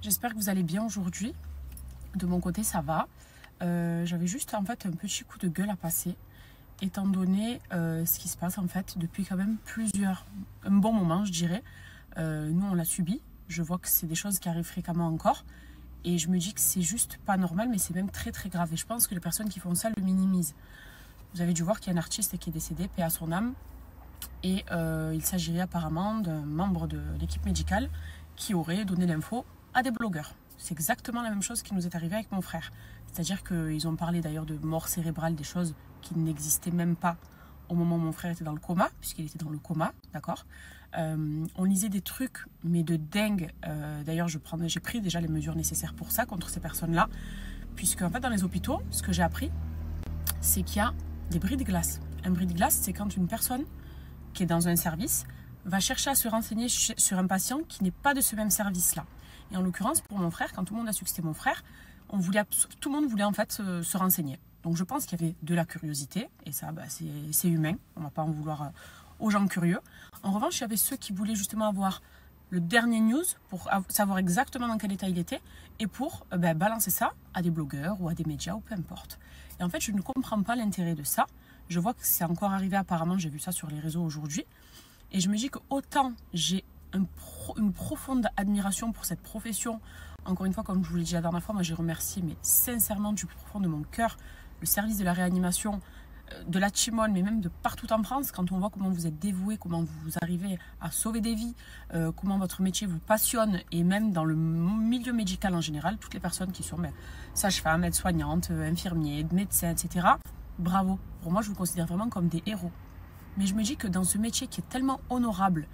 J'espère que vous allez bien aujourd'hui. De mon côté, ça va. J'avais juste en fait un petit coup de gueule à passer, étant donné ce qui se passe en fait depuis quand même un bon moment, je dirais. Nous, on l'a subi. Je vois que c'est des choses qui arrivent fréquemment encore. Et je me dis que c'est juste pas normal, mais c'est même très très grave. Et je pense que les personnes qui font ça le minimisent. Vous avez dû voir qu'il y a un artiste qui est décédé, paix à son âme. Et il s'agirait apparemment d'un membre de l'équipe médicale qui aurait donné l'info à des blogueurs. C'est exactement la même chose qui nous est arrivé avec mon frère. C'est-à-dire qu'ils ont parlé d'ailleurs de mort cérébrale, des choses qui n'existaient même pas au moment où mon frère était dans le coma, puisqu'il était dans le coma, d'accord. On lisait des trucs, mais de dingue. D'ailleurs, j'ai pris déjà les mesures nécessaires pour ça, contre ces personnes-là. Puisque, en fait, dans les hôpitaux, ce que j'ai appris, c'est qu'il y a des bris de glace. Un bris de glace, c'est quand une personne qui est dans un service va chercher à se renseigner sur un patient qui n'est pas de ce même service-là. Et en l'occurrence, pour mon frère, quand tout le monde a su que c'était mon frère, tout le monde voulait en fait se renseigner. Donc je pense qu'il y avait de la curiosité, et ça, c'est humain, on ne va pas en vouloir aux gens curieux. En revanche, il y avait ceux qui voulaient justement avoir le dernier news pour savoir exactement dans quel état il était, et pour balancer ça à des blogueurs ou à des médias ou peu importe. Et en fait, je ne comprends pas l'intérêt de ça. Je vois que c'est encore arrivé apparemment, j'ai vu ça sur les réseaux aujourd'hui. Et je me dis que autant j'ai une profonde admiration pour cette profession. Encore une fois, comme je vous l'ai dit la dernière fois, moi j'ai remercié, mais sincèrement du plus profond de mon cœur, le service de la réanimation, de la Chimone, mais même de partout en France, quand on voit comment vous êtes dévoués, comment vous arrivez à sauver des vies, comment votre métier vous passionne, et même dans le milieu médical en général, toutes les personnes qui sont sages-femmes, aides-soignantes, infirmiers, médecins, etc. Bravo. Pour moi, je vous considère vraiment comme des héros. Mais je me dis que dans ce métier qui est tellement honorable,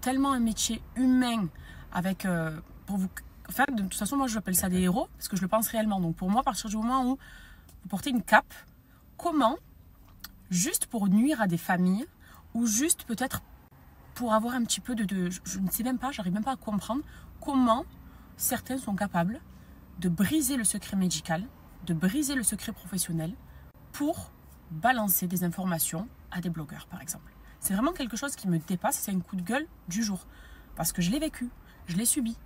tellement un métier humain, enfin, de toute façon, moi, j'appelle ça des héros, parce que je le pense réellement. Donc, pour moi, à partir du moment où vous portez une cape, comment, juste pour nuire à des familles, ou juste peut-être pour avoir un petit peu je ne sais même pas, j'arrive même pas à comprendre comment certains sont capables de briser le secret médical, de briser le secret professionnel, pour balancer des informations à des blogueurs, par exemple. C'est vraiment quelque chose qui me dépasse, c'est un coup de gueule du jour. Parce que je l'ai vécu, je l'ai subi.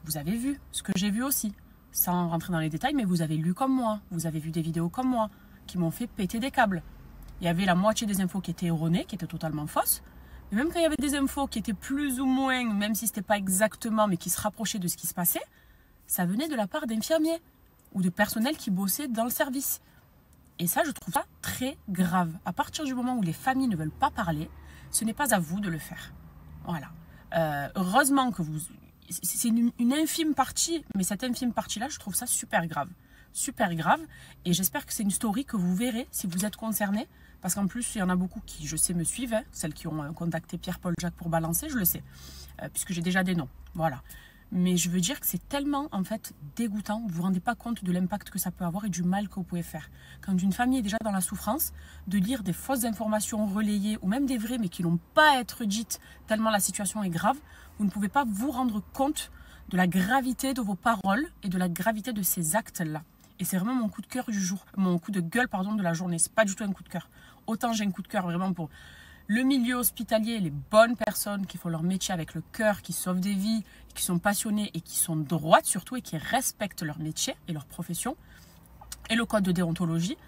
Vous avez vu ce que j'ai vu aussi, sans rentrer dans les détails, mais vous avez lu comme moi, vous avez vu des vidéos comme moi, qui m'ont fait péter des câbles. Il y avait la moitié des infos qui étaient erronées, qui étaient totalement fausses. Mais même quand il y avait des infos qui étaient plus ou moins, même si ce n'était pas exactement, mais qui se rapprochaient de ce qui se passait, ça venait de la part d'infirmiers ou de personnel qui bossaient dans le service. Et ça, je trouve ça très grave. À partir du moment où les familles ne veulent pas parler, ce n'est pas à vous de le faire. Voilà. Heureusement que c'est une infime partie, mais cette infime partie-là, je trouve ça super grave. Super grave. Et j'espère que c'est une story que vous verrez si vous êtes concernés. Parce qu'en plus, il y en a beaucoup qui, je sais, me suivent. Hein, celles qui ont contacté Pierre-Paul Jacques pour balancer, je le sais. Puisque j'ai déjà des noms. Voilà. Mais je veux dire que c'est tellement, en fait, dégoûtant. Vous ne vous rendez pas compte de l'impact que ça peut avoir et du mal que vous pouvez faire. Quand une famille est déjà dans la souffrance, de lire des fausses informations relayées, ou même des vraies, mais qui n'ont pas à être dites tellement la situation est grave, vous ne pouvez pas vous rendre compte de la gravité de vos paroles et de la gravité de ces actes-là. Et c'est vraiment mon coup de cœur du jour, mon coup de gueule, pardon, de la journée. C'est pas du tout un coup de cœur. Autant j'ai un coup de cœur vraiment pour le milieu hospitalier, les bonnes personnes qui font leur métier avec le cœur, qui sauvent des vies, qui sont passionnées et qui sont droites surtout et qui respectent leur métier et leur profession et le code de déontologie.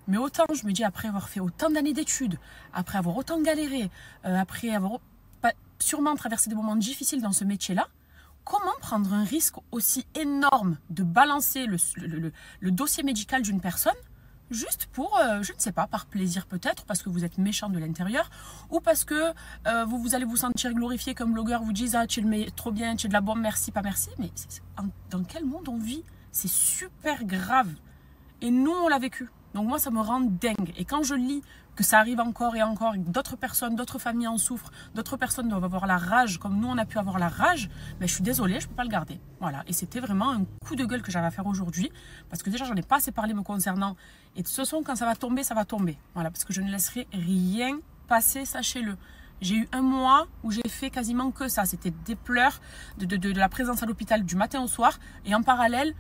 Mais autant, je me dis, après avoir fait autant d'années d'études, après avoir autant galéré, après avoir sûrement traversé des moments difficiles dans ce métier-là, comment prendre un risque aussi énorme de balancer le dossier médical d'une personne juste pour, je ne sais pas, par plaisir peut-être, parce que vous êtes méchant de l'intérieur, ou parce que vous allez vous sentir glorifié comme blogueur, vous disent « Ah, tu es trop bien, tu es de la bombe, merci, pas merci ». Mais dans quel monde on vit? C'est super grave. Et nous, on l'a vécu. Donc moi, ça me rend dingue. Et quand je lis que ça arrive encore et encore, et que d'autres personnes, d'autres familles en souffrent, d'autres personnes doivent avoir la rage, comme nous, on a pu avoir la rage, ben, je suis désolée, je ne peux pas le garder. Voilà. Et c'était vraiment un coup de gueule que j'avais à faire aujourd'hui, parce que déjà, j'en ai pas assez parlé me concernant. Et de toute façon, quand ça va tomber, ça va tomber. Voilà, parce que je ne laisserai rien passer, sachez-le. J'ai eu un mois où j'ai fait quasiment que ça. C'était des pleurs, de la présence à l'hôpital du matin au soir, et en parallèle,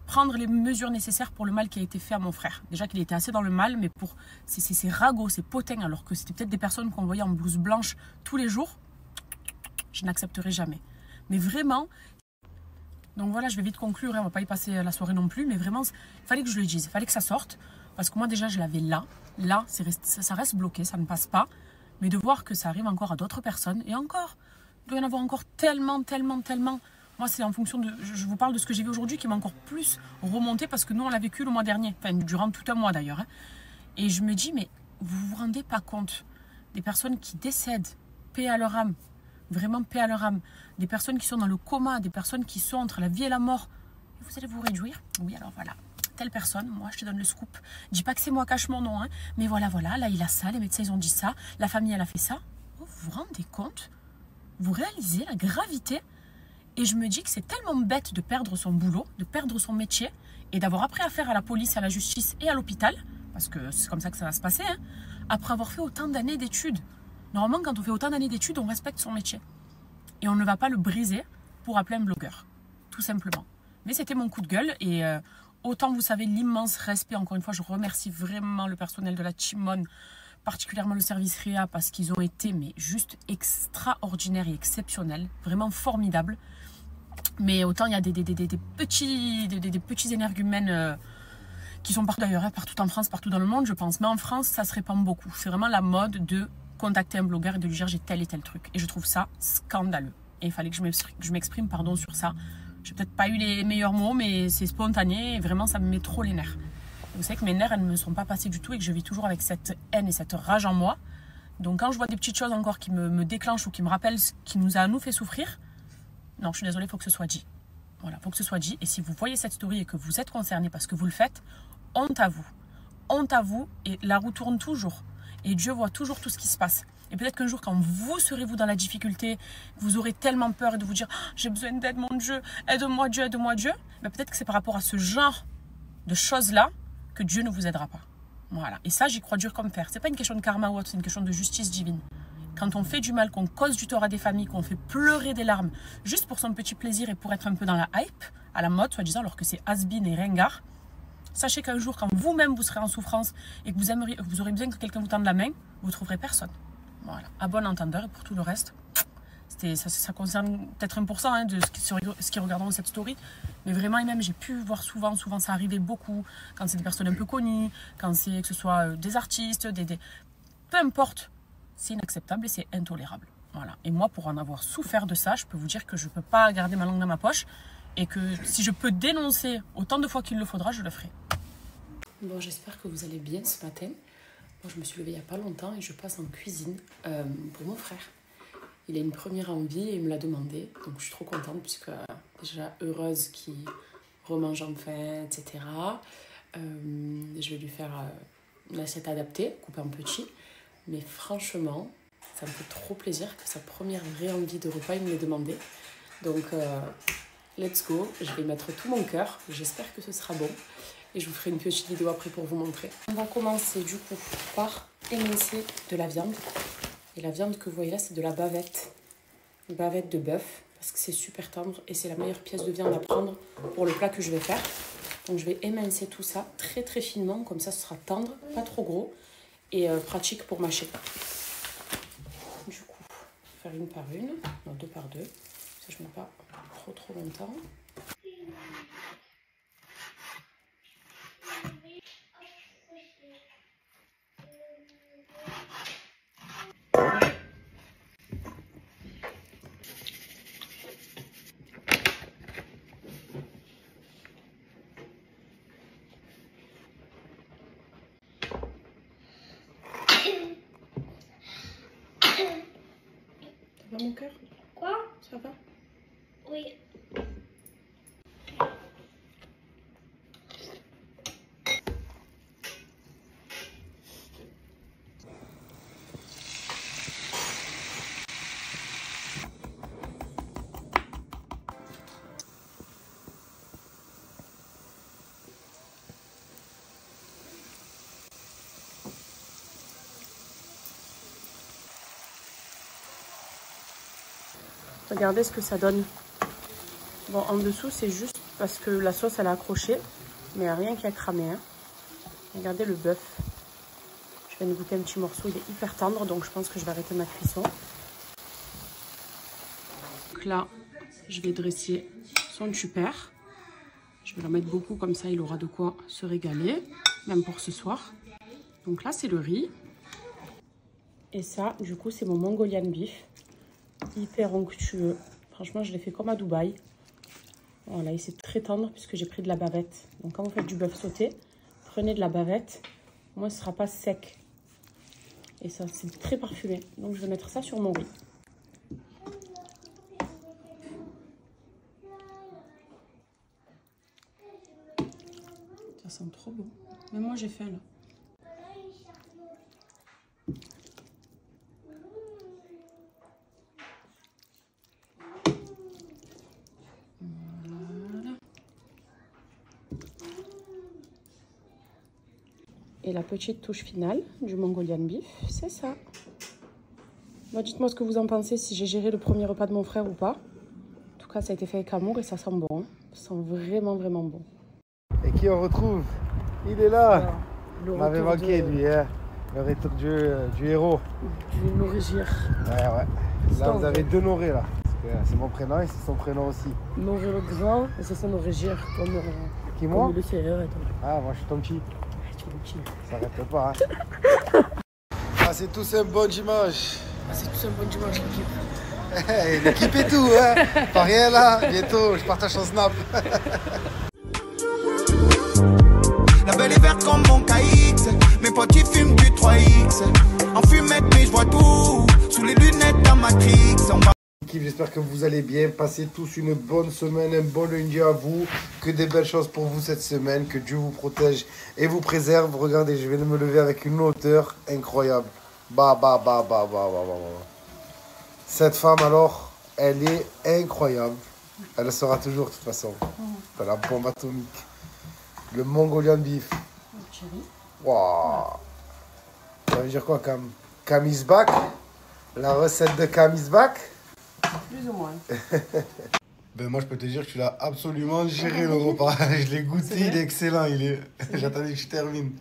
prendre les mesures nécessaires pour le mal qui a été fait à mon frère. Déjà qu'il était assez dans le mal, mais pour ces ragots, ces potins, alors que c'était peut-être des personnes qu'on voyait en blouse blanche tous les jours, je n'accepterai jamais. Mais vraiment, Donc voilà, je vais vite conclure, hein, on va pas y passer la soirée non plus, mais vraiment, il fallait que je le dise, il fallait que ça sorte, parce que moi déjà je l'avais là, ça reste bloqué, ça ne passe pas, mais de voir que ça arrive encore à d'autres personnes, et encore, il doit y en avoir encore tellement, tellement, tellement. Moi c'est en fonction de, je vous parle de ce que j'ai vu aujourd'hui qui m'a encore plus remonté, parce que nous on l'a vécu le mois dernier, enfin durant tout un mois d'ailleurs, hein. Et je me dis, mais vous vous rendez pas compte des personnes qui décèdent, paix à leur âme, vraiment paix à leur âme, des personnes qui sont dans le coma, des personnes qui sont entre la vie et la mort. Et vous allez vous réjouir? Oui, alors voilà, telle personne, moi je te donne le scoop. Dis pas que c'est moi, cache mon nom, hein, mais voilà, là il a ça, les médecins ils ont dit ça, la famille elle a fait ça. Oh, vous vous rendez compte? Vous réalisez la gravité? Et je me dis que c'est tellement bête de perdre son boulot, de perdre son métier, et d'avoir après affaire à la police, à la justice et à l'hôpital, parce que c'est comme ça que ça va se passer, hein, après avoir fait autant d'années d'études. Normalement, quand on fait autant d'années d'études, on respecte son métier. Et on ne va pas le briser pour appeler un blogueur, tout simplement. Mais c'était mon coup de gueule, et autant vous savez l'immense respect, encore une fois, je remercie vraiment le personnel de la Timone, particulièrement le service Réa, parce qu'ils ont été mais juste extraordinaires et exceptionnels, vraiment formidables. Mais autant il y a des petits énergumènes qui sont partout d'ailleurs, hein, partout en France, partout dans le monde, je pense. Mais en France, ça se répand beaucoup. C'est vraiment la mode de contacter un blogueur et de lui dire j'ai tel et tel truc. Et je trouve ça scandaleux. Et il fallait que je m'exprime, pardon, sur ça. J'ai peut-être pas eu les meilleurs mots, mais c'est spontané et vraiment ça me met trop les nerfs. Vous savez que mes nerfs, elles ne me sont pas passées du tout et que je vis toujours avec cette haine et cette rage en moi. Donc quand je vois des petites choses encore qui me déclenchent ou qui me rappellent ce qui nous a à nous fait souffrir, non, je suis désolée, il faut que ce soit dit. Voilà, il faut que ce soit dit. Et si vous voyez cette story et que vous êtes concerné parce que vous le faites, honte à vous. Honte à vous, et la roue tourne toujours. Et Dieu voit toujours tout ce qui se passe. Et peut-être qu'un jour, quand vous serez vous dans la difficulté, vous aurez tellement peur de vous dire oh, j'ai besoin d'aide, mon Dieu, aide-moi Dieu, aide-moi Dieu. Mais peut-être que c'est par rapport à ce genre de choses-là que Dieu ne vous aidera pas. Voilà. Et ça, j'y crois dur comme fer. C'est pas une question de karma ou autre, c'est une question de justice divine. Quand on fait du mal, qu'on cause du tort à des familles, qu'on fait pleurer des larmes, juste pour son petit plaisir et pour être un peu dans la hype, à la mode, soi-disant, alors que c'est has-been et ringard, sachez qu'un jour, quand vous-même vous serez en souffrance et que vous aurez besoin que quelqu'un vous tende la main, vous ne trouverez personne. Voilà. À bon entendeur, et pour tout le reste, ça concerne peut-être 1% hein, de ce qui regarderont cette story. Mais vraiment, et même, j'ai pu voir souvent ça arrivait beaucoup, quand c'est des personnes un peu connues, quand c'est que ce soit des artistes, peu importe, c'est inacceptable et c'est intolérable. Voilà. Et moi, pour en avoir souffert de ça, je peux vous dire que je ne peux pas garder ma langue dans ma poche et que si je peux dénoncer autant de fois qu'il le faudra, je le ferai. Bon, j'espère que vous allez bien ce matin. Moi, je me suis levée il n'y a pas longtemps et je passe en cuisine pour mon frère. Il a une première envie et il me l'a demandé. Donc, je suis trop contente puisque déjà heureuse qu'il remange enfin, etc. Je vais lui faire une assiette adaptée, coupée en petits. Mais franchement, ça me fait trop plaisir que sa première vraie envie de repas, il me l'ait demandé. Donc, let's go. Je vais mettre tout mon cœur. J'espère que ce sera bon. Et je vous ferai une petite vidéo après pour vous montrer. On va commencer du coup par émincer de la viande. Et la viande que vous voyez là, c'est de la bavette. Une bavette de bœuf. Parce que c'est super tendre et c'est la meilleure pièce de viande à prendre pour le plat que je vais faire. Donc je vais émincer tout ça très très finement. Comme ça, ce sera tendre, pas trop gros. Et pratique pour mâcher. Du coup, faire une par une. Non, deux par deux. Ça, je ne mets pas trop longtemps. Ça va mon cœur? Quoi? Ça va? Oui. Regardez ce que ça donne. Bon, en dessous, c'est juste parce que la sauce, elle a accroché. Mais il n'y a rien qui a cramé. Hein. Regardez le bœuf. Je viens de goûter un petit morceau. Il est hyper tendre, donc je pense que je vais arrêter ma cuisson. Donc là, je vais dresser sont super. Je vais leur mettre beaucoup, comme ça il aura de quoi se régaler, même pour ce soir. Donc là, c'est le riz. Et ça, du coup, c'est mon Mongolian beef. Hyper onctueux. Franchement, je l'ai fait comme à Dubaï. Voilà, et c'est très tendre puisque j'ai pris de la bavette. Donc quand vous faites du bœuf sauté, prenez de la bavette. Au moins, ce ne sera pas sec. Et ça, c'est très parfumé. Donc, je vais mettre ça sur mon riz. Ça sent trop bon. Même moi, j'ai faim là. Voilà. Et la petite touche finale du Mongolian beef, c'est ça. Bah, dites-moi ce que vous en pensez, si j'ai géré le premier repas de mon frère ou pas. En tout cas, ça a été fait avec amour et ça sent bon. Ça sent vraiment, vraiment bon. Et qui on retrouve? Il est là. Alors, on m'avait manqué lui, hein. Le retour du héros. Du Norégir. Ouais. Là, vous avez deux Noré là. C'est mon prénom et c'est son prénom aussi. Noré le grand et c'est son Norégir. Qui, moi? Comme le Ferrer et tout. Ah, moi je suis ton petit. Tu es petit. Ça arrête pas, hein. Ah, c'est tous un bon dimanche. Ah, c'est tout un bon dimanche, l'équipe. Hey, l'équipe et tout, hein. Pas rien là. Bientôt, je partage son snap. La belle est verte comme mon KX. Mes potes ils fument du 3X. En fumette mais je vois tout. Sous les lunettes d'un Matrix. J'espère que vous allez bien. Passez tous une bonne semaine, un bon lundi à vous. Que des belles choses pour vous cette semaine. Que Dieu vous protège et vous préserve. Regardez, je viens de me lever avec une hauteur incroyable. Bah. Cette femme alors, elle est incroyable. Elle le sera toujours de toute façon. C'est la bombe atomique. Le Mongolian beef. Waouh. Ça veut dire quoi, Cam is back? La recette de Cam is back? Plus ou moins. Ben moi je peux te dire que tu l'as absolument géré le repas. Je l'ai goûté, il est excellent. J'attendais que je termine.